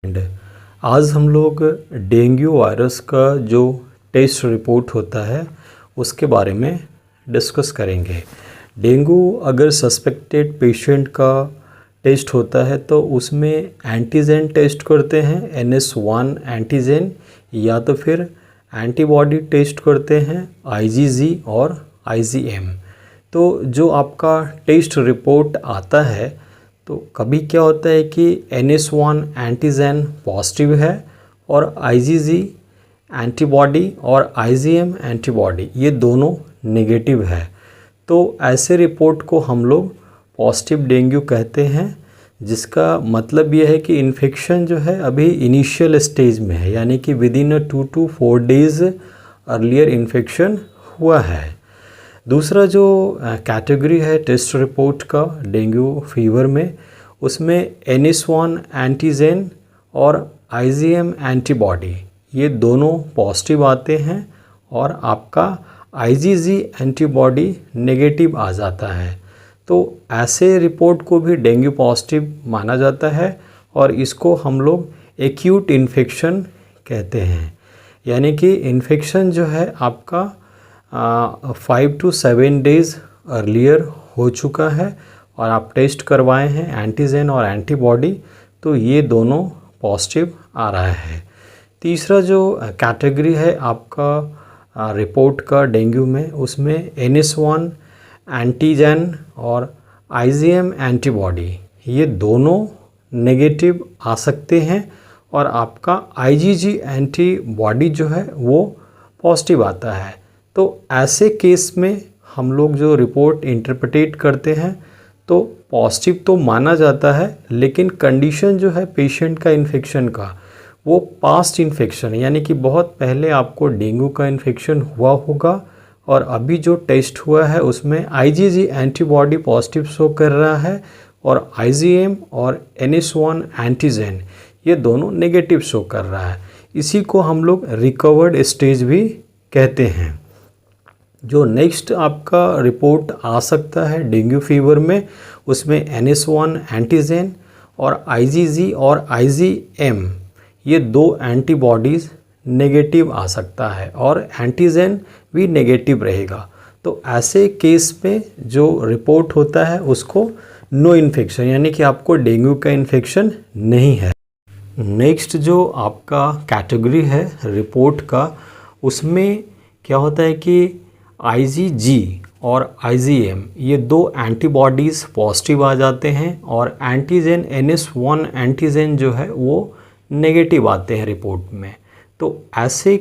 And आज हम लोग डेंगू वायरस का जो टेस्ट रिपोर्ट होता है उसके बारे में डिस्कस करेंगे। डेंगू अगर सस्पेक्टेड पेशेंट का टेस्ट होता है तो उसमें एंटीजन टेस्ट करते हैं, NS1 एंटीजन, या तो फिर एंटीबॉडी टेस्ट करते हैं, IgG और IgM। तो जो आपका टेस्ट रिपोर्ट आता है तो कभी क्या होता है कि NS1 एंटीजन पॉजिटिव है और IgG एंटीबॉडी और IgM एंटीबॉडी ये दोनों नेगेटिव है। तो ऐसे रिपोर्ट को हम लोग पॉजिटिव डेंगू कहते हैं, जिसका मतलब ये है कि इन्फेक्शन जो है अभी इनिशियल स्टेज में है, यानी कि with in 2 to 4 days earlier infection हुआ है। दूसरा जो कैटेगरी है टेस्ट रिपोर्ट का डेंगू फीवर में, उसमें NS1 एंटीजन और IgM एंटीबॉडी ये दोनों पॉजिटिव आते हैं और आपका IgG एंटीबॉडी नेगेटिव आ जाता है। तो ऐसे रिपोर्ट को भी डेंगू पॉजिटिव माना जाता है और इसको हम लोग एक्यूट इन्फेक्शन कहते हैं, यानी कि इन्फेक्शन जो है आपका 5 to 7 डेज़ अर्लियर हो चुका है और आप टेस्ट करवाए हैं एंटीजन और एंटीबॉडी, तो ये दोनों पॉजिटिव आ रहा है। तीसरा जो कैटेगरी है आपका रिपोर्ट का डेंगू में, उसमें NS1 एंटीजन और IgM एंटीबॉडी ये दोनों नेगेटिव आ सकते हैं और आपका IgG एंटीबॉडी जो है वो पॉजिटिव आता है। तो ऐसे केस में हम लोग जो रिपोर्ट इंटरप्रेट करते हैं तो पॉजिटिव तो माना जाता है, लेकिन कंडीशन जो है पेशेंट का इन्फेक्शन का वो पास्ट इन्फेक्शन, यानी कि बहुत पहले आपको डेंगू का इन्फेक्शन हुआ होगा और अभी जो टेस्ट हुआ है उसमें IgG एंटीबॉडी पॉजिटिव शो कर रहा है और IgM और NS1 एंटीजन ये दोनों नेगेटिव शो कर रहा है। इसी को हम लोग रिकवर्ड स्टेज भी कहते हैं। जो नेक्स्ट आपका रिपोर्ट आ सकता है डेंगू फीवर में, उसमें NS1 एंटीजन और IgG और IgM ये दो एंटीबॉडीज़ नेगेटिव आ सकता है और एंटीजन भी नेगेटिव रहेगा। तो ऐसे केस में जो रिपोर्ट होता है उसको नो इन्फेक्शन, यानी कि आपको डेंगू का इन्फेक्शन नहीं है। नेक्स्ट जो आपका कैटेगरी है रिपोर्ट का, उसमें क्या होता है कि IgG और IgM ये दो एंटीबॉडीज़ पॉजिटिव आ जाते हैं और एंटीजन NS1 एंटीजन जो है वो नेगेटिव आते हैं रिपोर्ट में। तो ऐसे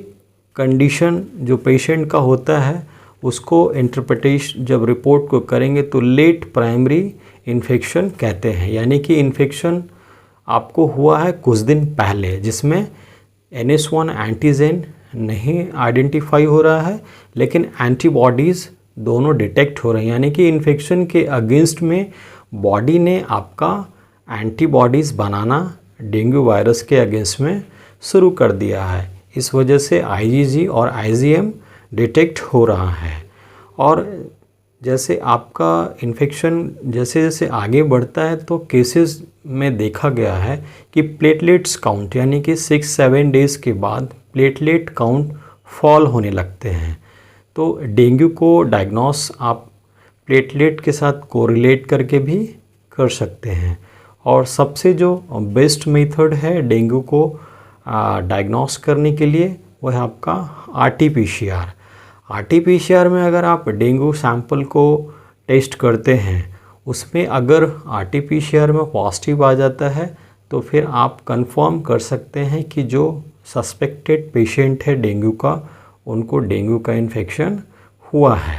कंडीशन जो पेशेंट का होता है उसको इंटरप्रिटेशन जब रिपोर्ट को करेंगे तो लेट प्राइमरी इन्फेक्शन कहते हैं, यानी कि इन्फेक्शन आपको हुआ है कुछ दिन पहले जिसमें NS1 एंटीजन नहीं आइडेंटिफाई हो रहा है लेकिन एंटीबॉडीज़ दोनों डिटेक्ट हो रहे हैं, यानी कि इन्फेक्शन के अगेंस्ट में बॉडी ने आपका एंटीबॉडीज़ बनाना डेंगू वायरस के अगेंस्ट में शुरू कर दिया है। इस वजह से IgG और IgM डिटेक्ट हो रहा है। और जैसे आपका इन्फेक्शन जैसे जैसे आगे बढ़ता है तो केसेस में देखा गया है कि प्लेटलेट्स काउंट, यानी कि 6-7 डेज़ के बाद प्लेटलेट काउंट फॉल होने लगते हैं। तो डेंगू को डायग्नोस आप प्लेटलेट के साथ कोरिलेट करके भी कर सकते हैं। और सबसे जो बेस्ट मेथड है डेंगू को डायग्नोस करने के लिए वो है आपका RT-PCR। RT-PCR में अगर आप डेंगू सैंपल को टेस्ट करते हैं, उसमें अगर RT-PCR में पॉजिटिव आ जाता है तो फिर आप कंफर्म कर सकते हैं कि जो सस्पेक्टेड पेशेंट है डेंगू का, उनको डेंगू का इन्फेक्शन हुआ है।